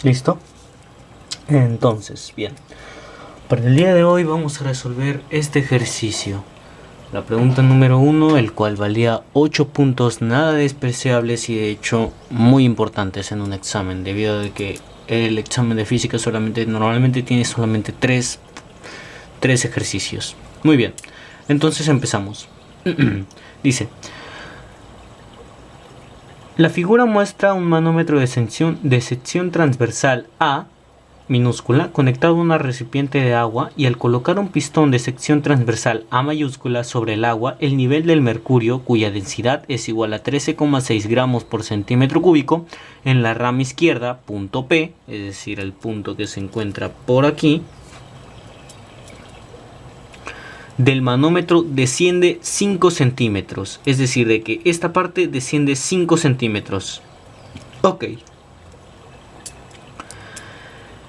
¿Listo? Entonces, bien. Para el día de hoy vamos a resolver este ejercicio. La pregunta número 1, el cual valía 8 puntos nada despreciables y de hecho muy importantes en un examen, debido a que el examen de física normalmente tiene solamente 3 ejercicios. Muy bien, entonces empezamos. Dice: la figura muestra un manómetro de sección transversal A minúscula conectado a un recipiente de agua, y al colocar un pistón de sección transversal A mayúscula sobre el agua, el nivel del mercurio, cuya densidad es igual a 13,6 gramos por centímetro cúbico, en la rama izquierda, punto P, es decir, el punto que se encuentra por aquí, del manómetro desciende 5 centímetros. Es decir, de que esta parte desciende 5 centímetros. Ok.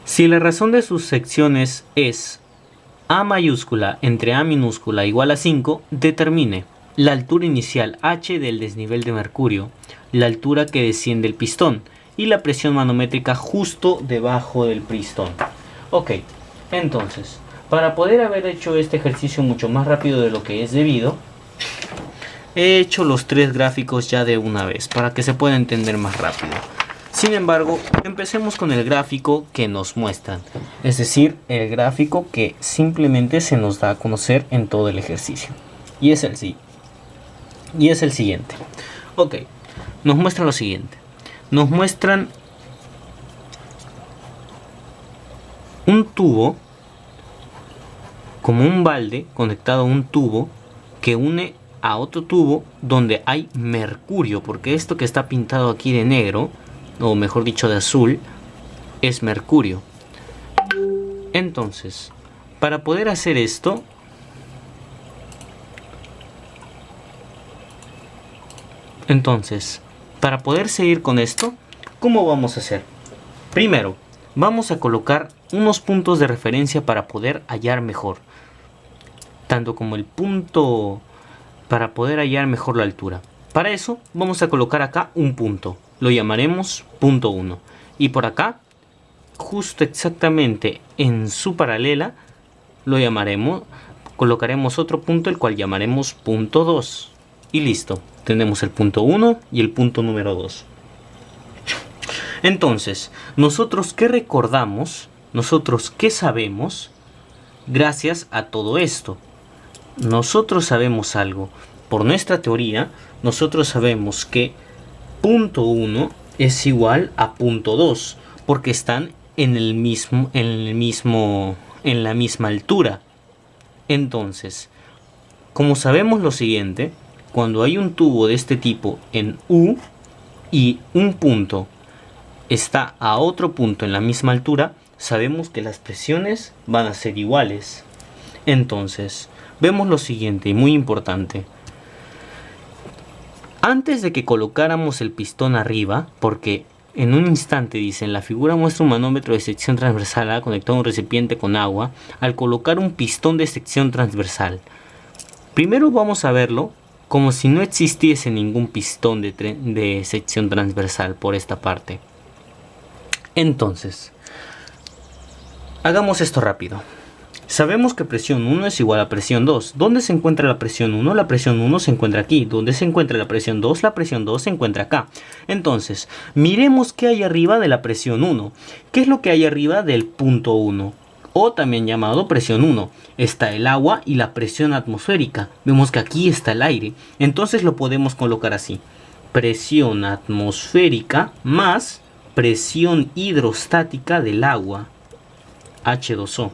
Si la razón de sus secciones es A mayúscula entre A minúscula igual a 5, determine la altura inicial H del desnivel de mercurio, la altura que desciende el pistón y la presión manométrica justo debajo del pistón. Ok, entonces, para poder haber hecho este ejercicio mucho más rápido de lo que es debido, he hecho los 3 gráficos ya de una vez para que se pueda entender más rápido. Sin embargo, empecemos con el gráfico que nos muestran, es decir, el gráfico que simplemente se nos da a conocer en todo el ejercicio. Y es el siguiente. Ok, nos muestran lo siguiente. Nos muestran un tubo, como un balde conectado a un tubo que une a otro tubo donde hay mercurio, porque esto que está pintado aquí de negro, o mejor dicho de azul, es mercurio. Entonces, para poder hacer esto, para poder seguir con esto, ¿cómo vamos a hacer? Primero, vamos a colocar unos puntos de referencia para poder hallar mejor, tanto como el punto para poder hallar mejor la altura. Para eso vamos a colocar acá un punto, lo llamaremos punto 1, y por acá, justo exactamente en su paralela, colocaremos otro punto, el cual llamaremos punto 2, y listo, tenemos el punto 1 y el punto número 2. Entonces, ¿nosotros qué recordamos? ¿Nosotros qué sabemos gracias a todo esto? Nosotros sabemos algo. Por nuestra teoría, nosotros sabemos que punto 1 es igual a punto 2, porque están en la misma altura. Entonces, como sabemos lo siguiente, cuando hay un tubo de este tipo en U y un punto está a otro punto en la misma altura, sabemos que las presiones van a ser iguales. Entonces, vemos lo siguiente, y muy importante. Antes de que colocáramos el pistón arriba, porque en un instante dicen, la figura muestra un manómetro de sección transversal A conectado a un recipiente con agua, al colocar un pistón de sección transversal. Primero vamos a verlo como si no existiese ningún pistón de sección transversal por esta parte. Entonces, hagamos esto rápido. Sabemos que presión 1 es igual a presión 2. ¿Dónde se encuentra la presión 1? La presión 1 se encuentra aquí. ¿Dónde se encuentra la presión 2? La presión 2 se encuentra acá. Entonces, miremos qué hay arriba de la presión 1. ¿Qué es lo que hay arriba del punto 1? O también llamado presión 1. Está el agua y la presión atmosférica. Vemos que aquí está el aire. Entonces lo podemos colocar así. Presión atmosférica más presión hidrostática del agua, H2O.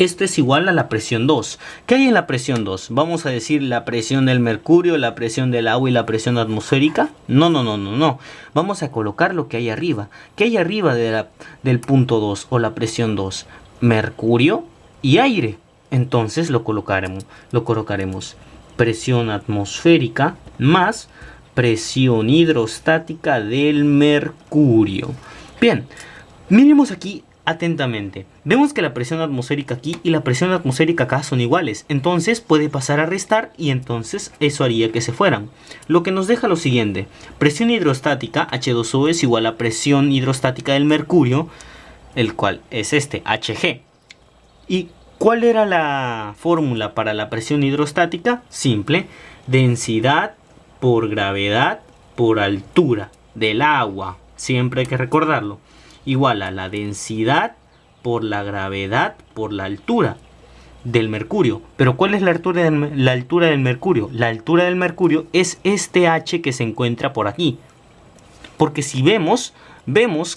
Esto es igual a la presión 2. ¿Qué hay en la presión 2? ¿Vamos a decir la presión del mercurio, la presión del agua y la presión atmosférica? No. Vamos a colocar lo que hay arriba. ¿Qué hay arriba del punto 2 o la presión 2? Mercurio y aire. Entonces lo colocaremos. Presión atmosférica más presión hidrostática del mercurio. Bien, miremos aquí atentamente. Vemos que la presión atmosférica aquí y la presión atmosférica acá son iguales. Entonces puede pasar a restar y entonces eso haría que se fueran. Lo que nos deja lo siguiente. Presión hidrostática H2O es igual a presión hidrostática del mercurio, el cual es este, Hg. ¿Y cuál era la fórmula para la presión hidrostática? Simple. Densidad por gravedad por altura del agua. Siempre hay que recordarlo. Igual a la densidad por la gravedad por la altura del mercurio. Pero ¿cuál es la altura del mercurio? La altura del mercurio es este H que se encuentra por aquí. Porque si vemos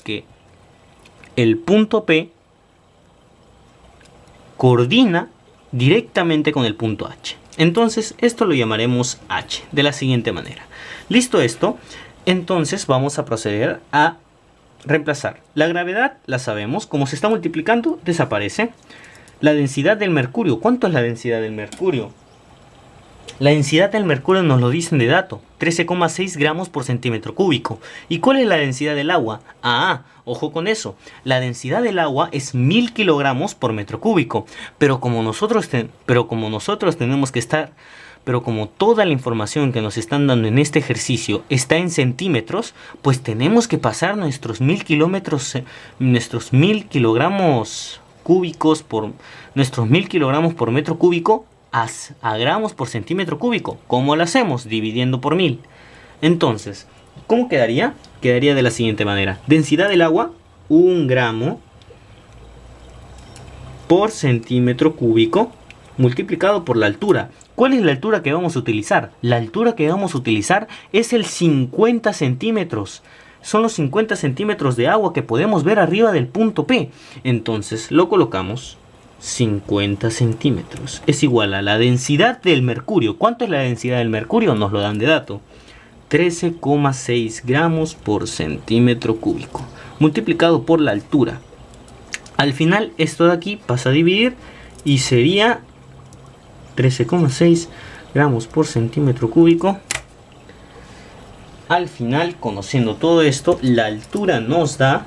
que el punto P coordina directamente con el punto H. Entonces esto lo llamaremos H de la siguiente manera. Listo esto, entonces vamos a proceder a reemplazar. La gravedad la sabemos, como se está multiplicando, desaparece. La densidad del mercurio, ¿cuánto es la densidad del mercurio? La densidad del mercurio nos lo dicen de dato, 13,6 gramos por centímetro cúbico. ¿Y cuál es la densidad del agua? Ojo con eso, la densidad del agua es 1000 kilogramos por metro cúbico. Pero como nosotros tenemos que estar... Pero como toda la información que nos están dando en este ejercicio está en centímetros, pues tenemos que pasar nuestros 1000 kilogramos cúbicos por metro cúbico a gramos por centímetro cúbico. ¿Cómo lo hacemos? Dividiendo por 1000. Entonces, ¿cómo quedaría? Quedaría de la siguiente manera. Densidad del agua, 1 gramo por centímetro cúbico multiplicado por la altura. ¿Cuál es la altura que vamos a utilizar? La altura que vamos a utilizar es el 50 centímetros. Son los 50 centímetros de agua que podemos ver arriba del punto P. Entonces lo colocamos 50 centímetros. Es igual a la densidad del mercurio. ¿Cuánto es la densidad del mercurio? Nos lo dan de dato. 13,6 gramos por centímetro cúbico. Multiplicado por la altura. Al final esto de aquí pasa a dividir y sería 13,6 gramos por centímetro cúbico. Al final, conociendo todo esto, la altura nos da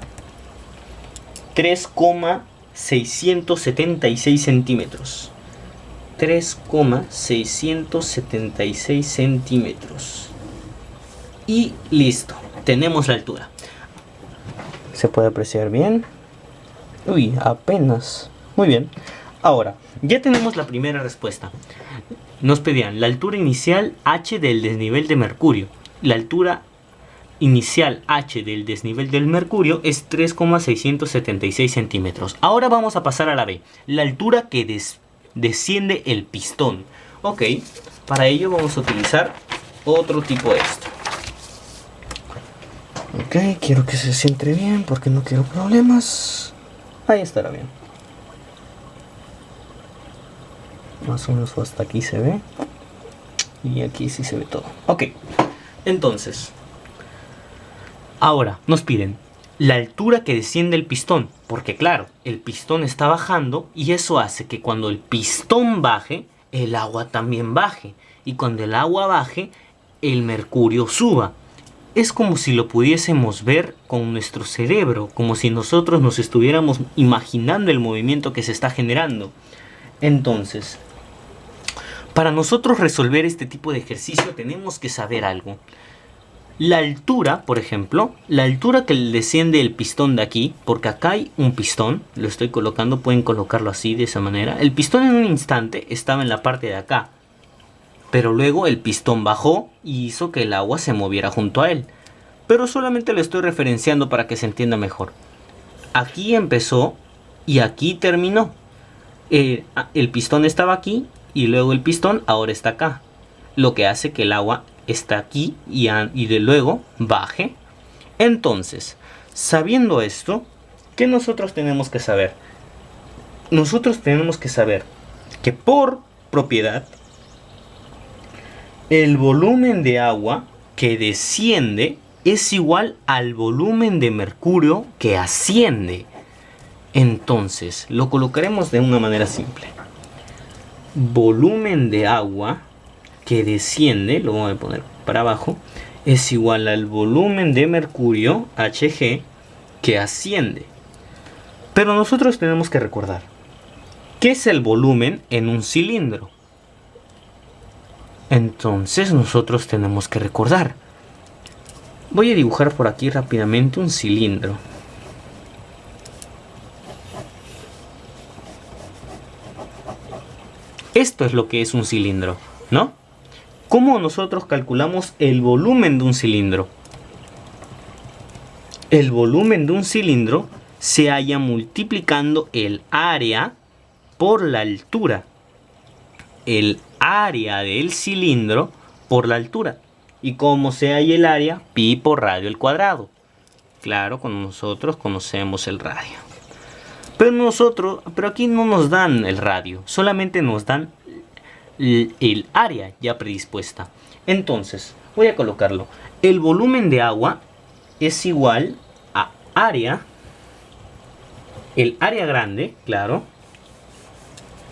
3,676 centímetros. 3,676 centímetros. Y listo, tenemos la altura. ¿Se puede apreciar bien? Uy, apenas. Muy bien. Ahora, ya tenemos la primera respuesta. Nos pedían la altura inicial H del desnivel de mercurio. La altura inicial H del desnivel del mercurio es 3,676 centímetros. Ahora vamos a pasar a la B. La altura que desciende el pistón. Ok, para ello vamos a utilizar otro tipo de esto. Ok, quiero que se centre bien porque no quiero problemas. Ahí estará bien. Más o menos hasta aquí se ve. Y aquí sí se ve todo. Ok. Entonces. Ahora nos piden la altura que desciende el pistón. Porque claro, el pistón está bajando. Y eso hace que cuando el pistón baje, el agua también baje. Y cuando el agua baje, el mercurio suba. Es como si lo pudiésemos ver con nuestro cerebro. Como si nosotros nos estuviéramos imaginando el movimiento que se está generando. Entonces, para nosotros resolver este tipo de ejercicio tenemos que saber algo. La altura, por ejemplo, la altura que desciende el pistón de aquí, porque acá hay un pistón, lo estoy colocando, pueden colocarlo así, de esa manera. El pistón en un instante estaba en la parte de acá, pero luego el pistón bajó y hizo que el agua se moviera junto a él. Pero solamente lo estoy referenciando para que se entienda mejor. Aquí empezó y aquí terminó. El pistón estaba aquí y luego el pistón ahora está acá. Lo que hace que el agua está aquí y de luego baje. Entonces, sabiendo esto, ¿qué nosotros tenemos que saber? Nosotros tenemos que saber que por propiedad, el volumen de agua que desciende es igual al volumen de mercurio que asciende. Entonces, lo colocaremos de una manera simple. Volumen de agua que desciende, lo voy a poner para abajo, es igual al volumen de mercurio, Hg, que asciende. Pero nosotros tenemos que recordar, ¿qué es el volumen en un cilindro? Entonces nosotros tenemos que recordar. Voy a dibujar por aquí rápidamente un cilindro. Esto es lo que es un cilindro, ¿no? ¿Cómo nosotros calculamos el volumen de un cilindro? El volumen de un cilindro se halla multiplicando el área por la altura. El área del cilindro por la altura. ¿Y cómo se halla el área? Pi por radio al cuadrado. Claro, cuando nosotros conocemos el radio. Pero aquí no nos dan el radio, solamente nos dan el área ya predispuesta. Entonces, voy a colocarlo. El volumen de agua es igual a área, el área grande, claro,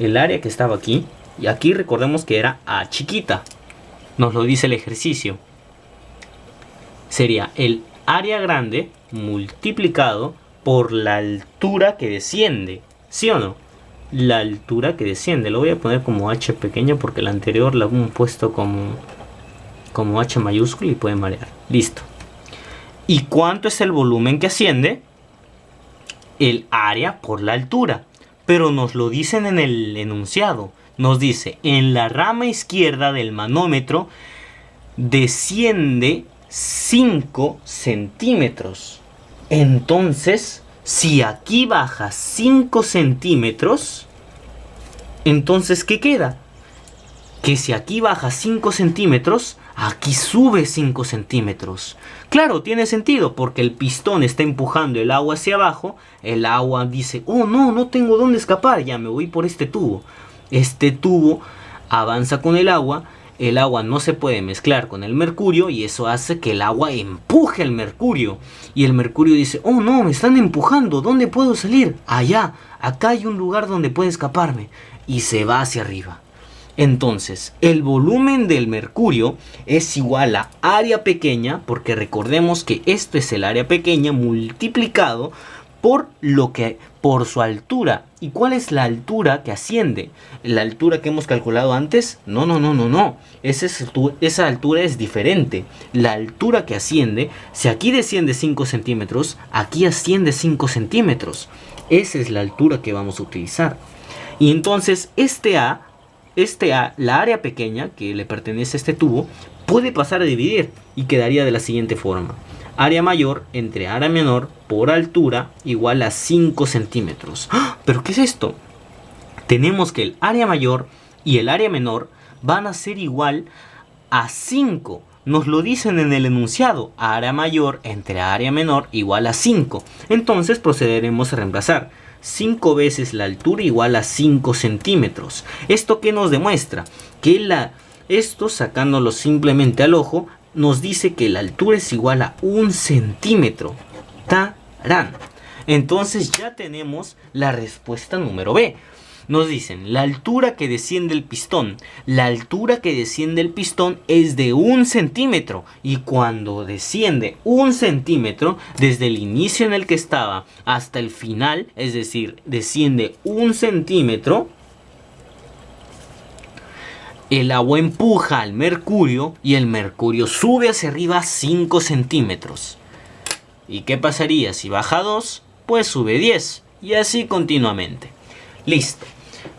el área que estaba aquí, y aquí recordemos que era A chiquita, nos lo dice el ejercicio. Sería el área grande multiplicado por la altura que desciende, ¿sí o no? La altura que desciende, lo voy a poner como H pequeña porque la anterior la hemos puesto como H mayúscula y puede marear. Listo. ¿Y cuánto es el volumen que asciende? El área por la altura. Pero nos lo dicen en el enunciado. Nos dice, en la rama izquierda del manómetro desciende 5 centímetros. Entonces, si aquí baja 5 centímetros, entonces, ¿qué queda? Que si aquí baja 5 centímetros, aquí sube 5 centímetros. Claro, tiene sentido, porque el pistón está empujando el agua hacia abajo. El agua dice, oh no, no tengo dónde escapar, ya me voy por este tubo. Este tubo avanza con el agua no se puede mezclar con el mercurio y eso hace que el agua empuje el mercurio. Y el mercurio dice, oh no, me están empujando, ¿dónde puedo salir? Allá, acá hay un lugar donde puede escaparme. Y se va hacia arriba. Entonces, el volumen del mercurio es igual a área pequeña, porque recordemos que esto es el área pequeña multiplicado por su altura. ¿Y cuál es la altura que asciende? ¿La altura que hemos calculado antes? No. Esa altura es diferente. La altura que asciende, si aquí desciende 5 centímetros, aquí asciende 5 centímetros. Esa es la altura que vamos a utilizar. Y entonces la área pequeña que le pertenece a este tubo, puede pasar a dividir y quedaría de la siguiente forma. Área mayor entre área menor por altura igual a 5 centímetros. ¡Ah! ¿Pero qué es esto? Tenemos que el área mayor y el área menor van a ser igual a 5. Nos lo dicen en el enunciado. Área mayor entre área menor igual a 5. Entonces procederemos a reemplazar. 5 veces la altura igual a 5 centímetros. ¿Esto qué nos demuestra? Que esto, sacándolo simplemente al ojo, nos dice que la altura es igual a 1 centímetro. ¡Tarán! Entonces ya tenemos la respuesta número B. Nos dicen la altura que desciende el pistón. La altura que desciende el pistón es de 1 centímetro. Y cuando desciende 1 centímetro, desde el inicio en el que estaba hasta el final, es decir, desciende 1 centímetro, el agua empuja al mercurio y el mercurio sube hacia arriba 5 centímetros. ¿Y qué pasaría si baja 2? Pues sube 10. Y así continuamente. Listo.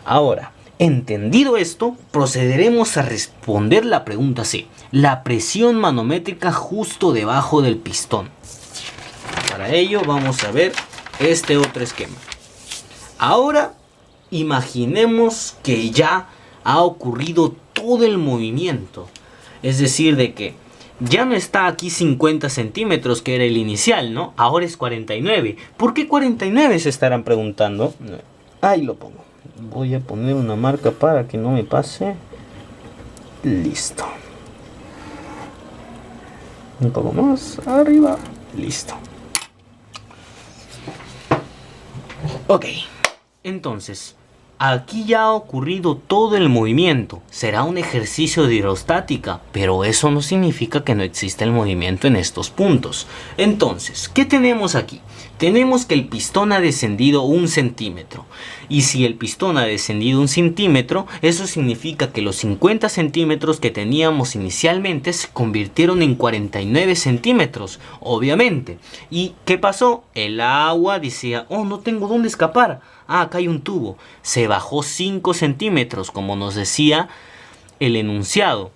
Ahora, entendido esto, procederemos a responder la pregunta C. La presión manométrica justo debajo del pistón. Para ello vamos a ver este otro esquema. Ahora, imaginemos que ya ha ocurrido todo el movimiento. Es decir, de que ya no está aquí 50 centímetros que era el inicial, ¿no? Ahora es 49. ¿Por qué 49 se estarán preguntando? Ahí lo pongo. Voy a poner una marca para que no me pase. Listo. Un poco más arriba. Listo. Ok. Entonces, Aquí ya ha ocurrido todo el movimiento. Será un ejercicio de hidrostática, pero eso no significa que no exista el movimiento en estos puntos. Entonces, ¿qué tenemos aquí? Tenemos que el pistón ha descendido 1 centímetro. Y si el pistón ha descendido 1 centímetro, eso significa que los 50 centímetros que teníamos inicialmente se convirtieron en 49 centímetros, obviamente. ¿Y qué pasó? El agua decía, oh, no tengo dónde escapar. Ah, acá hay un tubo. Se bajó 5 centímetros, como nos decía el enunciado.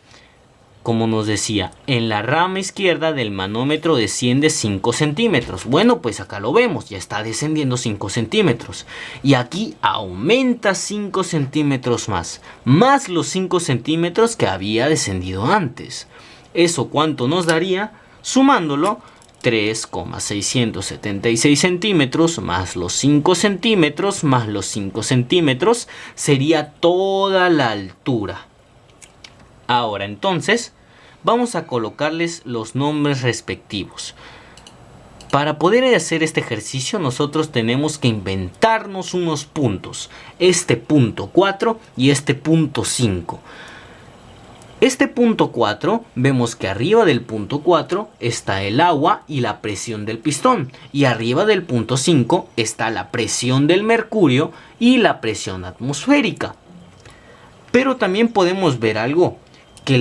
Como nos decía, en la rama izquierda del manómetro desciende 5 centímetros. Bueno, pues acá lo vemos, ya está descendiendo 5 centímetros. Y aquí aumenta 5 centímetros más los 5 centímetros que había descendido antes. ¿Eso cuánto nos daría? Sumándolo, 3,676 centímetros más los 5 centímetros más los 5 centímetros sería toda la altura. Ahora entonces vamos a colocarles los nombres respectivos. Para poder hacer este ejercicio nosotros tenemos que inventarnos unos puntos. Este punto 4 y este punto 5. Este punto 4, vemos que arriba del punto 4 está el agua y la presión del pistón. Y arriba del punto 5 está la presión del mercurio y la presión atmosférica. Pero también podemos ver algo. Que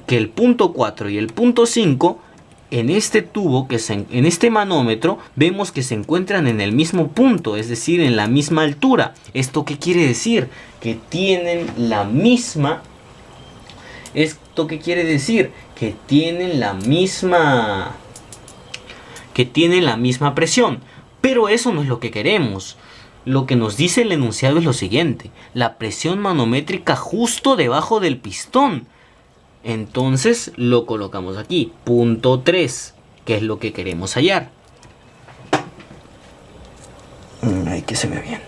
el punto 4 y el punto 5 en este tubo, en este manómetro, vemos que se encuentran en el mismo punto, es decir, en la misma altura. ¿Esto qué quiere decir? Que tienen la misma... ¿Esto qué quiere decir? Que tienen la misma presión. Pero eso no es lo que queremos. Lo que nos dice el enunciado es lo siguiente: la presión manométrica justo debajo del pistón. Entonces lo colocamos aquí, punto 3, que es lo que queremos hallar. Ay, que se ve bien.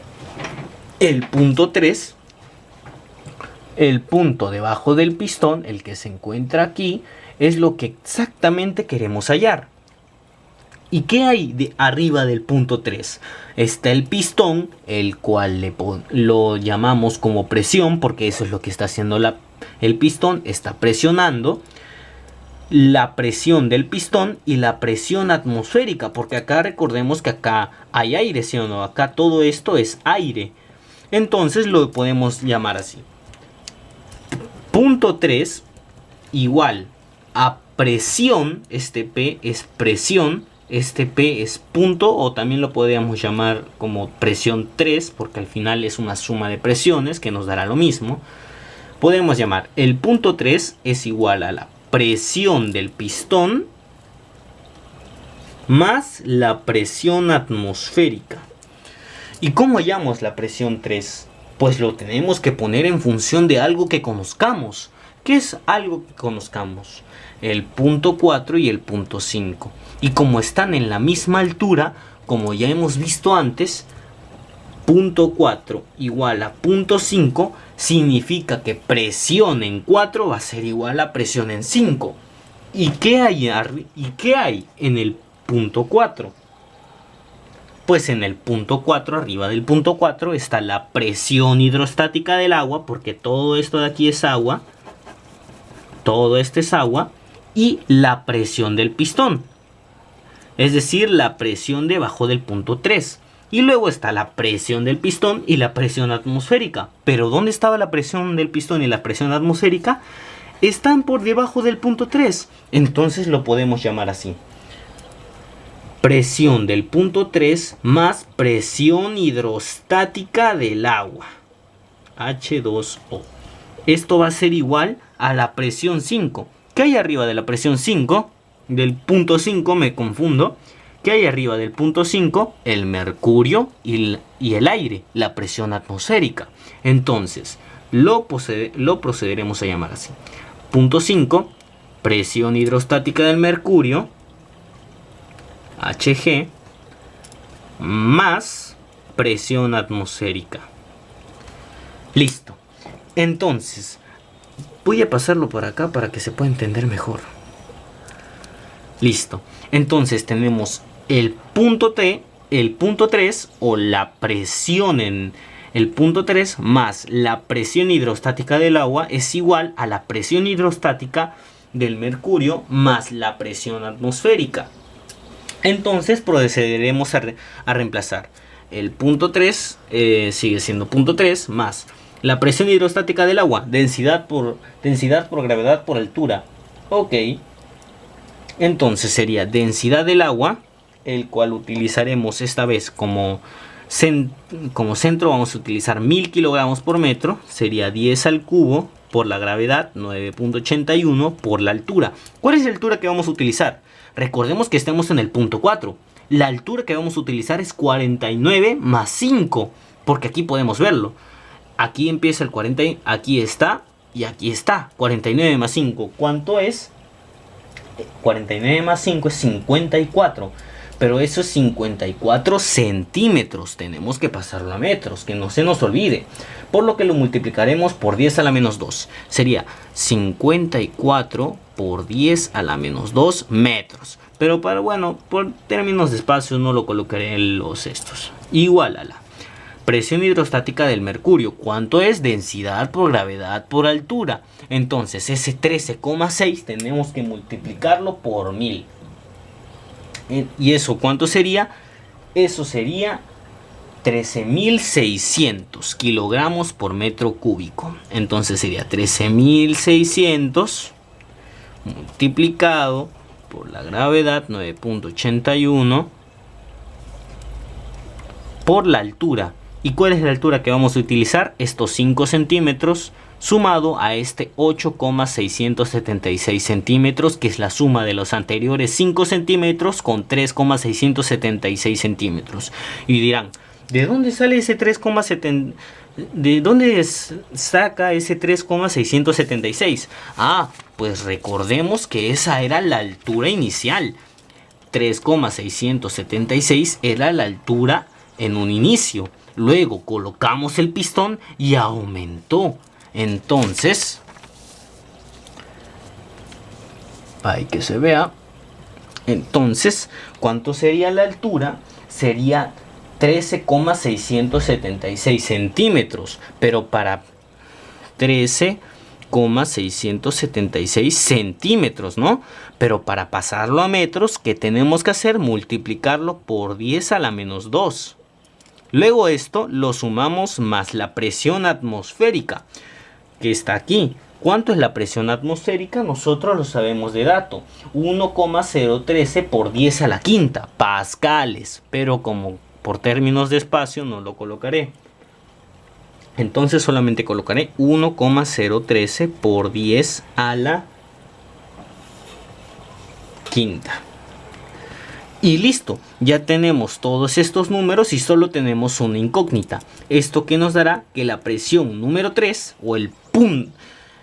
El punto 3, el punto debajo del pistón, el que se encuentra aquí, es lo que exactamente queremos hallar. ¿Y qué hay de arriba del punto 3? Está el pistón, el cual lo llamamos como presión, porque eso es lo que está haciendo el pistón, está presionando. La presión del pistón y la presión atmosférica, porque acá recordemos que acá hay aire, ¿sí o no? Acá todo esto es aire. Entonces lo podemos llamar así. Punto 3 igual a presión, este P es presión. Este P es punto, o también lo podríamos llamar como presión 3, porque al final es una suma de presiones que nos dará lo mismo. Podemos llamar el punto 3 es igual a la presión del pistón más la presión atmosférica. ¿Y cómo hallamos la presión 3? Pues lo tenemos que poner en función de algo que conozcamos. ¿Qué es algo que conozcamos? El punto 4 y el punto 5. Y como están en la misma altura, como ya hemos visto antes, punto 4 igual a punto 5 significa que presión en 4 va a ser igual a presión en 5. ¿Y qué hay en el punto 4? Pues en el punto 4, arriba del punto 4, está la presión hidrostática del agua, porque todo esto de aquí es agua. Todo esto es agua. Y la presión del pistón. Es decir, la presión debajo del punto 3. Y luego está la presión del pistón y la presión atmosférica. Pero ¿dónde estaba la presión del pistón y la presión atmosférica? Están por debajo del punto 3. Entonces lo podemos llamar así. Presión del punto 3 más presión hidrostática del agua. H2O. Esto va a ser igual a la presión 5. ¿Qué hay arriba de la presión 5? Del punto 5 me confundo. ¿Qué hay arriba del punto 5? El mercurio y el aire, la presión atmosférica. Entonces, lo procederemos a llamar así. Punto 5, presión hidrostática del mercurio, Hg, más presión atmosférica. Listo. Entonces, voy a pasarlo por acá para que se pueda entender mejor. Listo. Entonces tenemos el punto T, el punto 3 o la presión en El punto 3 más la presión hidrostática del agua es igual a la presión hidrostática del mercurio más la presión atmosférica. Entonces procederemos a reemplazar. El punto 3 sigue siendo punto 3 más la presión hidrostática del agua, densidad por gravedad por altura. Ok. Entonces sería densidad del agua, el cual utilizaremos esta vez como centro. Vamos a utilizar 1000 kilogramos por metro. Sería 10 al cubo por la gravedad, 9.81 por la altura. ¿Cuál es la altura que vamos a utilizar? Recordemos que estamos en el punto 4. La altura que vamos a utilizar es 49 más 5, porque aquí podemos verlo. Aquí empieza el 40, aquí está y aquí está. 49 más 5, ¿cuánto es? 49 más 5 es 54. Pero eso es 54 centímetros. Tenemos que pasarlo a metros, que no se nos olvide. Por lo que lo multiplicaremos por 10 a la menos 2. Sería 54 por 10 a la menos 2 metros. Pero por términos de espacio no lo colocaré en los estos. Igual a la presión hidrostática del mercurio. ¿Cuánto es? Densidad por gravedad por altura. Entonces ese 13,6 tenemos que multiplicarlo por 1000. ¿Y eso cuánto sería? Eso sería 13.600 kilogramos por metro cúbico. Entonces sería 13.600 multiplicado por la gravedad, 9.81, por la altura. ¿Y cuál es la altura que vamos a utilizar? Estos 5 centímetros sumado a este 8,676 centímetros, que es la suma de los anteriores 5 centímetros con 3,676 centímetros. Y dirán, ¿de dónde sale ese 3,7? ¿De dónde saca ese 3,676? Ah, pues recordemos que esa era la altura inicial. 3,676 era la altura en un inicio. Luego colocamos el pistón y aumentó. Entonces, hay que se vea. Entonces, ¿cuánto sería la altura? Sería 13,676 centímetros. Pero para 13,676 centímetros, ¿no? Pero para pasarlo a metros, ¿qué tenemos que hacer? Multiplicarlo por 10 a la menos 2. Luego esto lo sumamos más la presión atmosférica, que está aquí. ¿Cuánto es la presión atmosférica? Nosotros lo sabemos de dato. 1,013 por 10 a la quinta pascales. Pero como por términos de espacio no lo colocaré. Entonces solamente colocaré 1,013 por 10 a la quinta. Y listo, ya tenemos todos estos números y solo tenemos una incógnita. Esto que nos dará que la presión número 3 o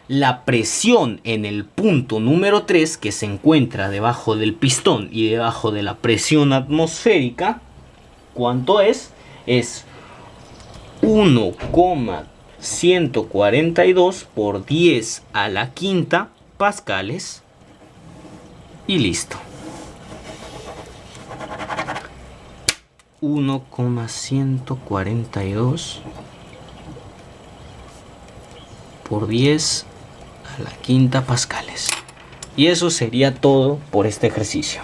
la presión en el punto número 3 que se encuentra debajo del pistón y debajo de la presión atmosférica, ¿cuánto es? Es 1,142 por 10 a la quinta pascales y listo. 1,142 por 10 a la quinta pascales. Y eso sería todo por este ejercicio.